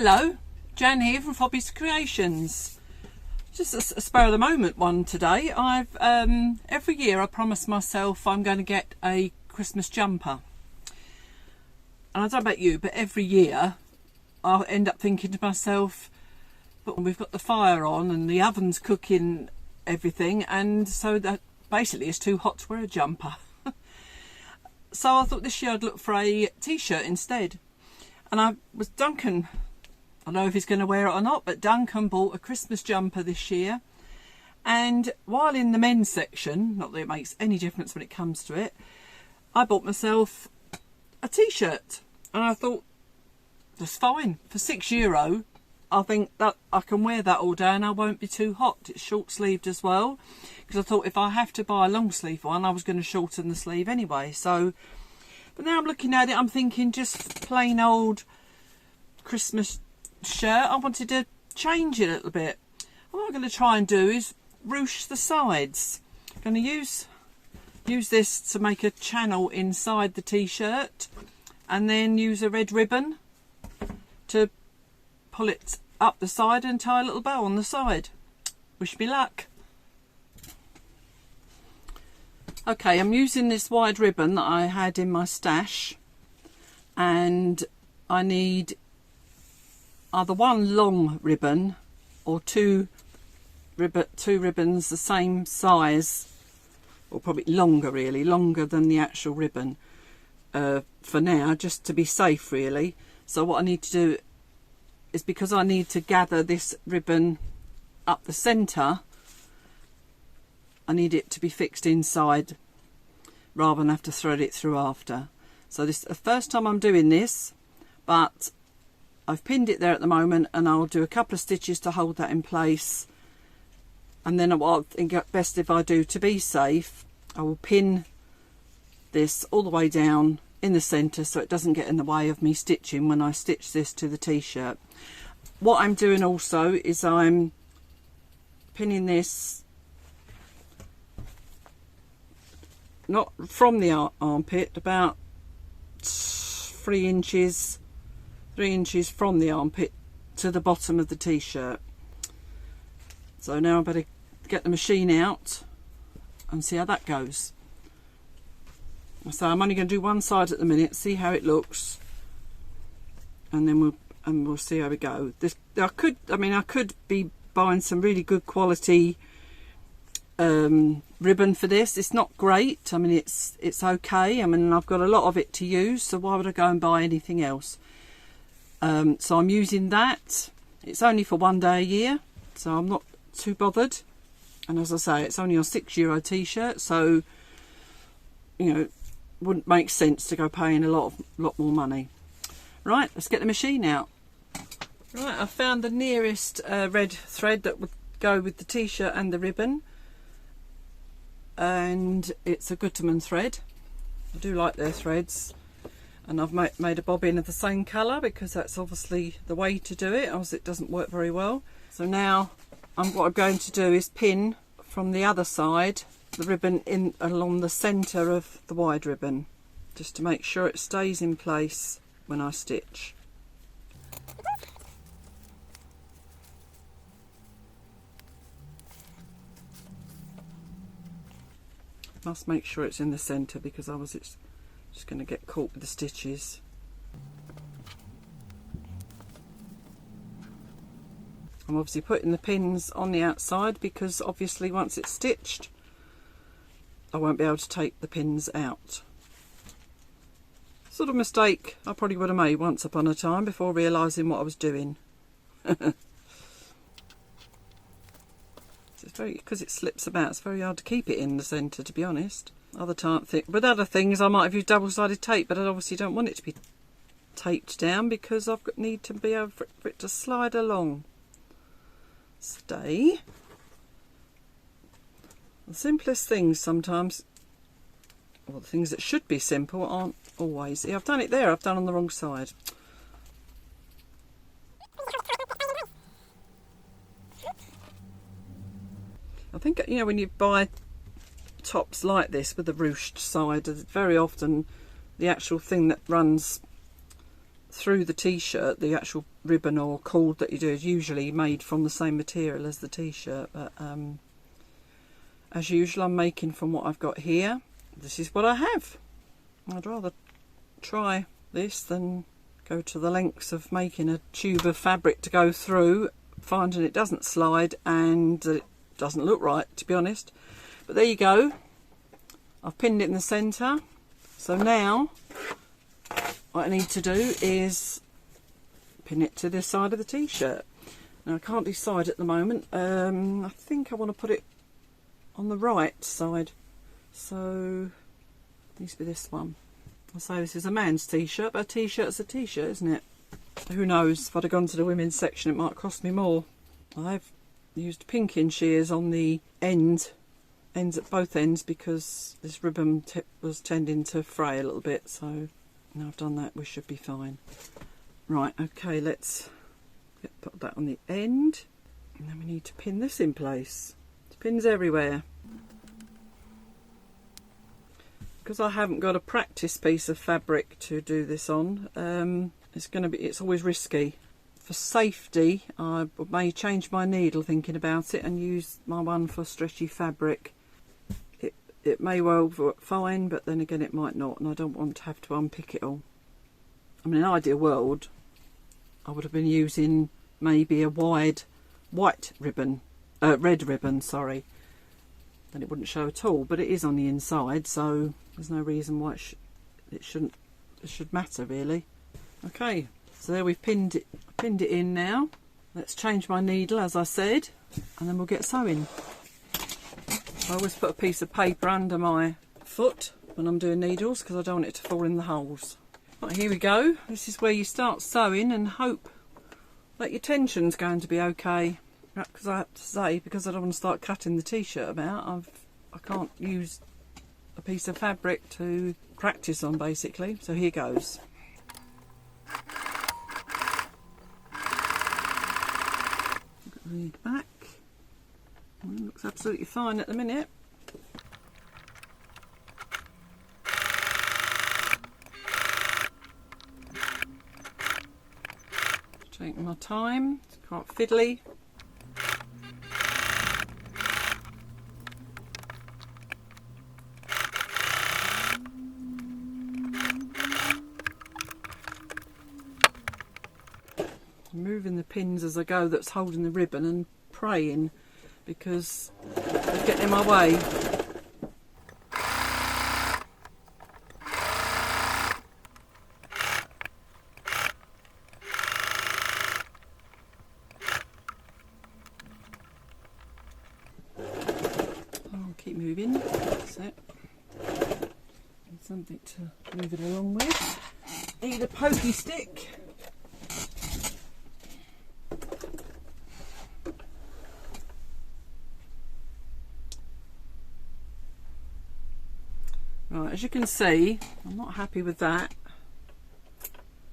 Hello, Jan here from sCreations. Just a spur of the moment one today. I've every year I promise myself I'm going to get a Christmas jumper. And I don't know about you, but every year I end up thinking to myself, but we've got the fire on and the oven's cooking everything, and so that basically it's too hot to wear a jumper. So I thought this year I'd look for a t-shirt instead. And Duncan, I don't know if he's going to wear it or not, but Duncan bought a Christmas jumper this year. And while in the men's section, not that it makes any difference when it comes to it, I bought myself a t-shirt. And I thought, that's fine. For €6, I think that I can wear that all day and I won't be too hot. It's short sleeved as well. Because I thought if I have to buy a long sleeve one, I was going to shorten the sleeve anyway. So, but now I'm looking at it, I'm thinking just plain old Christmas shirt. I wanted to change it a little bit. What I'm going to try and do is ruche the sides. I'm going to use this to make a channel inside the t-shirt, and then use a red ribbon to pull it up the side and tie a little bow on the side. Wish me luck. Okay, I'm using this wide ribbon that I had in my stash, and I need either one long ribbon or two ribbons the same size, or probably longer, really longer than the actual ribbon for now, just to be safe really. So what I need to do is, because I need to gather this ribbon up the centre, I need it to be fixed inside rather than have to thread it through after. So this is the first time I'm doing this, but I've pinned it there at the moment, and I'll do a couple of stitches to hold that in place, and then what I think best if I do to be safe, I will pin this all the way down in the centre so it doesn't get in the way of me stitching when I stitch this to the t-shirt. What I'm doing also is I'm pinning this not from the armpit, about 3 inches from the armpit to the bottom of the t-shirt. So now I better get the machine out and see how that goes. So I'm only going to do one side at the minute, see how it looks, and then we'll see how we go. I could be buying some really good quality ribbon for this. It's not great. I mean, it's okay. I mean, I've got a lot of it to use, so why would I go and buy anything else? So I'm using that. It's only for one day a year, so I'm not too bothered. And as I say, it's only a €6 t-shirt, so you know, wouldn't make sense to go paying a lot more money. Right, let's get the machine out. Right, I found the nearest red thread that would go with the t-shirt and the ribbon, and it's a Gutermann thread. I do like their threads, and I've made a bobbin of the same colour because that's obviously the way to do it, else it doesn't work very well. So now what I'm going to do is pin from the other side the ribbon in along the centre of the wide ribbon, just to make sure it stays in place when I stitch. Must make sure it's in the centre, because otherwise it's just going to get caught with the stitches. I'm obviously putting the pins on the outside because obviously once it's stitched I won't be able to take the pins out. Sort of mistake I probably would have made once upon a time before realising what I was doing. It's very, because it slips about, it's very hard to keep it in the centre, to be honest. With other things I might have used double-sided tape, but I obviously don't want it to be taped down because I've need to be able for it to slide along. Stay. The simplest things sometimes, or the things that should be simple, aren't always. See, I've done it there, I've done on the wrong side. I think, you know, when you buy tops like this with the ruched side, very often the actual thing that runs through the t-shirt. The actual ribbon or cord that you do is usually made from the same material as the t-shirt, but as usual I'm making from what I've got here. This is what I have. I'd rather try this than go to the lengths of making a tube of fabric to go through, finding it doesn't slide and it doesn't look right, to be honest. But there you go, I've pinned it in the centre. So now what I need to do is pin it to this side of the t-shirt. Now I can't decide at the moment. I think I want to put it on the right side, so it needs to be this one. I'll say this is a man's t-shirt, but a t-shirt's a t-shirt, isn't it? Who knows, if I'd have gone to the women's section it might cost me more. I've used pinking shears on the ends at both ends because this ribbon was tending to fray a little bit, so now I've done that we should be fine. Right, okay, let's put that on the end, and then we need to pin this in place. There's pins everywhere. Because I haven't got a practice piece of fabric to do this on, it's always risky. For safety, I may change my needle thinking about it and use my one for stretchy fabric. It may well work fine, but then again it might not, and I don't want to have to unpick it all. I mean, in an ideal world I would have been using maybe a wide white ribbon, red ribbon, sorry. Then it wouldn't show at all, but it is on the inside, so there's no reason why it should matter really. Okay, so there we've pinned it in now. Let's change my needle as I said, and then we'll get sewing. I always put a piece of paper under my foot when I'm doing needles because I don't want it to fall in the holes. Right, here we go. This is where you start sewing and hope that your tension's going to be okay. Because I have to say, because I don't want to start cutting the t-shirt about, I can't use a piece of fabric to practice on basically. So here goes. Look at the back. Well, it looks absolutely fine at the minute. Taking my time, it's quite fiddly. Moving the pins as I go that's holding the ribbon and praying because they get in my way. I'll keep moving, that's it. Need something to move it along with. Need a pokey stick. Right, as you can see, I'm not happy with that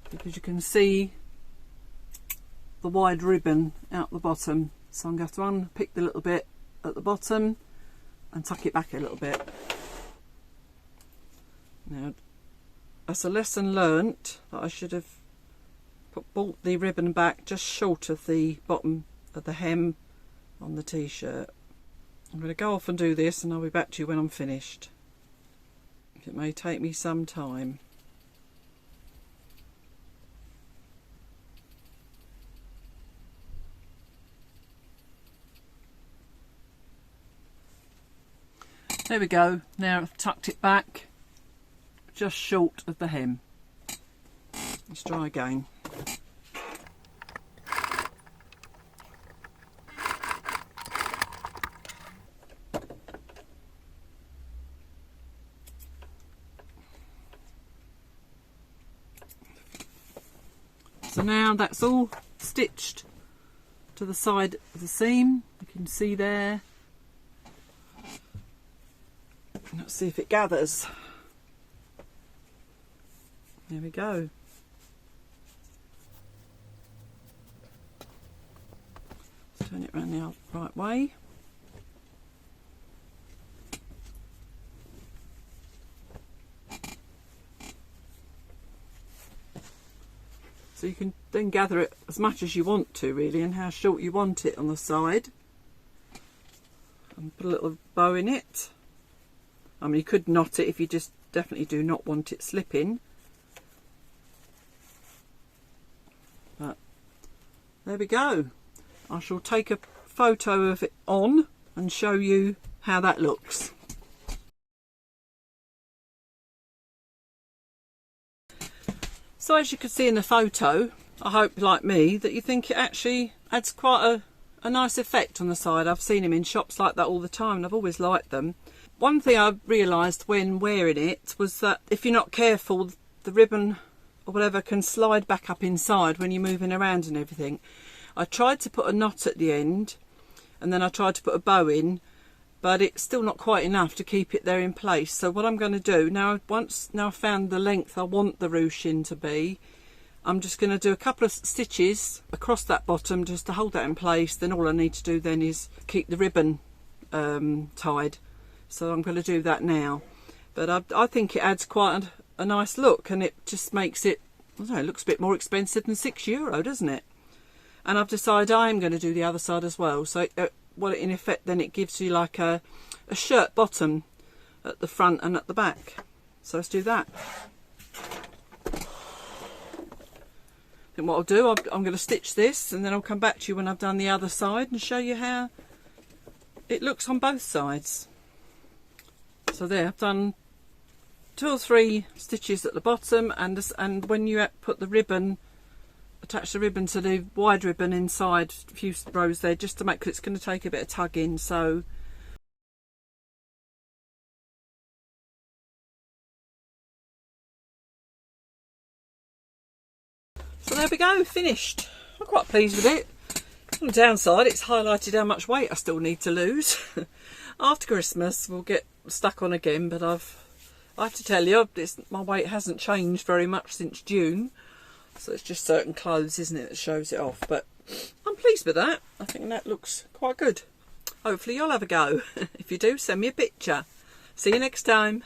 because you can see the wide ribbon out the bottom, so I'm going to have to unpick the little bit at the bottom and tuck it back a little bit. Now, that's a lesson learnt that I should have brought the ribbon back just short of the bottom of the hem on the t-shirt. I'm going to go off and do this and I'll be back to you when I'm finished. It may take me some time. There we go. Now I've tucked it back just short of the hem. Let's try again. So now that's all stitched to the side of the seam. You can see there. Let's see if it gathers. There we go. Let's turn it around the right way. So you can then gather it as much as you want to, really, and how short you want it on the side. And put a little bow in it. I mean, you could knot it if you just definitely do not want it slipping. But there we go. I shall take a photo of it on and show you how that looks. So as you can see in the photo, I hope like me that you think it actually adds quite a nice effect on the side. I've seen them in shops like that all the time and I've always liked them. One thing I realised when wearing it was that if you're not careful, the ribbon or whatever can slide back up inside when you're moving around and everything. I tried to put a knot at the end and then I tried to put a bow in, but it's still not quite enough to keep it there in place. So what I'm going to do now, now I've found the length I want the ruching to be, I'm just going to do a couple of stitches across that bottom just to hold that in place. Then all I need to do then is keep the ribbon tied. So I'm going to do that now. But I think it adds quite a nice look, and it just makes it, I don't know, it looks a bit more expensive than €6, doesn't it? And I've decided I'm going to do the other side as well. So well, in effect then it gives you like a shirt bottom at the front and at the back. So let's do that. Then what I'll do, I'm going to stitch this and then I'll come back to you when I've done the other side and show you how it looks on both sides. So there, I've done 2 or 3 stitches at the bottom, and when you put the ribbon, attach the ribbon to the wide ribbon inside, a few rows there, just to make, because it's going to take a bit of tugging. So there we go, finished. I'm quite pleased with it. On the downside, it's highlighted how much weight I still need to lose. After Christmas we'll get stuck on again, but I have to tell you, my weight hasn't changed very much since June. So it's just certain clothes, isn't it, that shows it off. But I'm pleased with that. I think that looks quite good. Hopefully you'll have a go. If you do, send me a picture. See you next time.